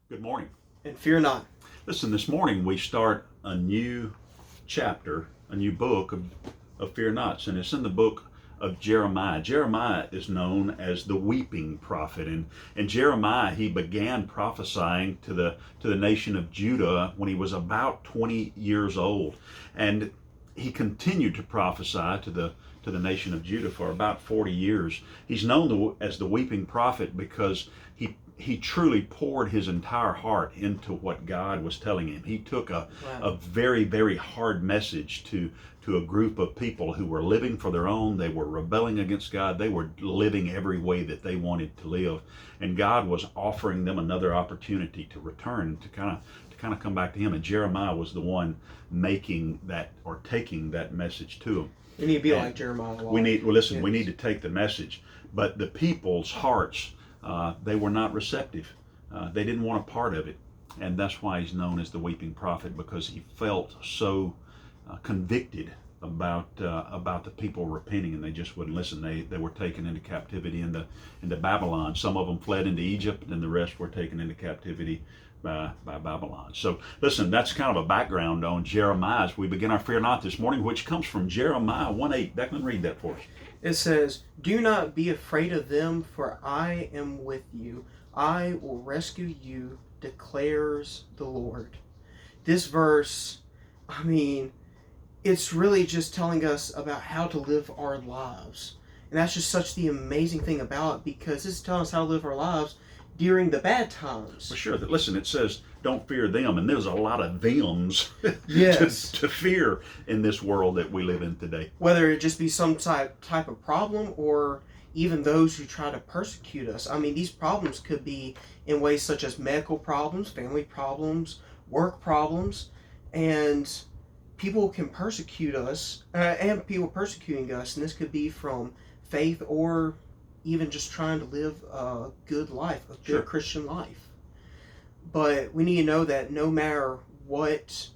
Good morning. And fear not. Listen, this morning we start a new chapter, a new book of Fear Not, and it's in the book of Jeremiah. Jeremiah is known as the weeping prophet, and Jeremiah, he began prophesying to the nation of Judah when he was about 20 years old, and he continued to prophesy to the nation of Judah for about 40 years. He's known as the weeping prophet because he truly poured his entire heart into what God was telling him. He took a very, very hard message to a group of people who were living for their own. They were rebelling against God. They were living every way that they wanted to live. And God was offering them another opportunity to return, to kind of come back to him. And Jeremiah was the one making that, or taking that message to him. We need to be like Jeremiah. We need to take the message, but the people's hearts, they were not receptive. They didn't want a part of it, and that's why he's known as the weeping prophet, because he felt so convicted about the people repenting, and they just wouldn't listen. They were taken into captivity into Babylon. Some of them fled into Egypt, and the rest were taken into captivity by Babylon. So listen, that's kind of a background on Jeremiah as we begin our Fear Not this morning, which comes from Jeremiah 1:8. Declan, read that for us. It says, "Do not be afraid of them, for I am with you. I will rescue you, declares the Lord." This verse, it's really just telling us about how to live our lives. And that's just such the amazing thing about it, because this is telling us how to live our lives during the bad times. Well, sure. Listen, it says, don't fear them. And there's a lot of thems Yes. to fear in this world that we live in today. Whether it just be some type of problem, or even those who try to persecute us. These problems could be in ways such as medical problems, family problems, work problems, and people can persecute us, and people persecuting us, and this could be from faith or even just trying to live a good life, a good Sure. Christian life. But we need to know that no matter what,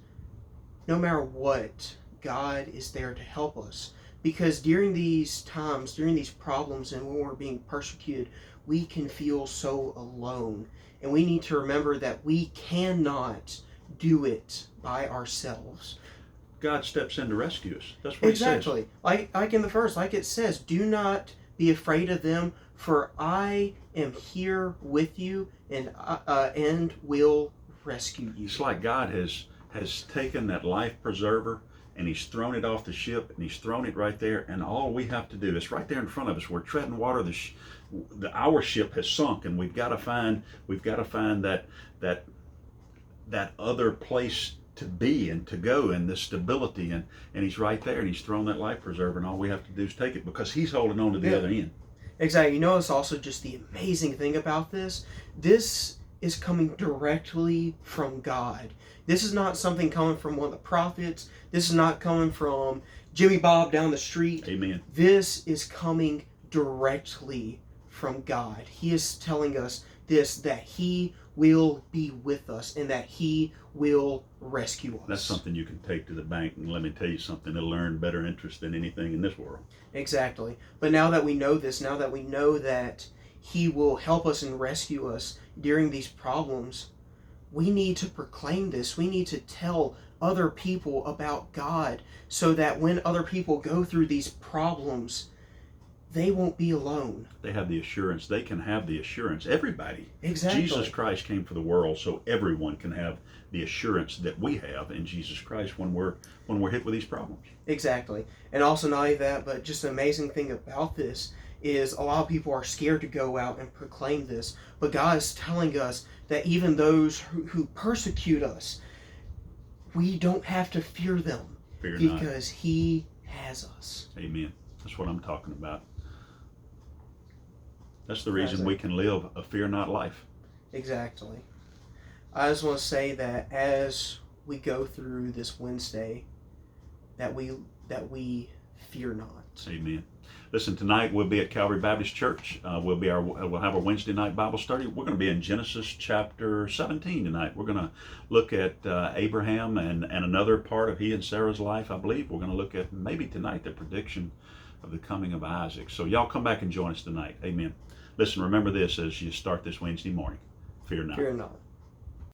God is there to help us. Because during these times, during these problems, and when we're being persecuted, we can feel so alone. And we need to remember that we cannot do it by ourselves. God steps in to rescue us. That's what Exactly. Like in the verse, like it says, "Do not be afraid of them, for I am here with you, and will rescue you." It's like God has taken that life preserver and he's thrown it off the ship, and he's thrown it right there, and all we have to do is right there in front of us. We're treading water. Our ship has sunk, and we've got to find that other place to be and to go, and the stability, and he's right there, and he's thrown that life preserver, and all we have to do is take it, because he's holding on to the other end. Exactly. It's also just the amazing thing about this. This is coming directly from God. This is not something coming from one of the prophets. This is not coming from Jimmy Bob down the street. Amen. This is coming directly from God. He is telling us this, that He will be with us and that He will rescue us. That's something you can take to the bank, and let me tell you something, it'll earn better interest than anything in this world. Exactly. But now that we know this, now that we know that He will help us and rescue us during these problems, we need to proclaim this. We need to tell other people about God, so that when other people go through these problems, they won't be alone. They have the assurance. They can have the assurance. Everybody. Exactly. Jesus Christ came for the world, so everyone can have the assurance that we have in Jesus Christ when we're hit with these problems. Exactly. And also not only that, but just an amazing thing about this is a lot of people are scared to go out and proclaim this. But God is telling us that even those who persecute us, we don't have to fear them. Fear not. Because He has us. Amen. That's what I'm talking about. That's the reason we can live a fear not life. Exactly. I just want to say that as we go through this Wednesday, that we fear not. Amen. Listen, tonight we'll be at Calvary Baptist Church. We'll have our Wednesday night Bible study. We're going to be in Genesis chapter 17 tonight. We're going to look at Abraham and another part of he and Sarah's life, I believe. We're going to look at maybe tonight the prediction of the coming of Isaac. So y'all come back and join us tonight. Amen. Listen, remember this as you start this Wednesday morning. Fear not. Fear not.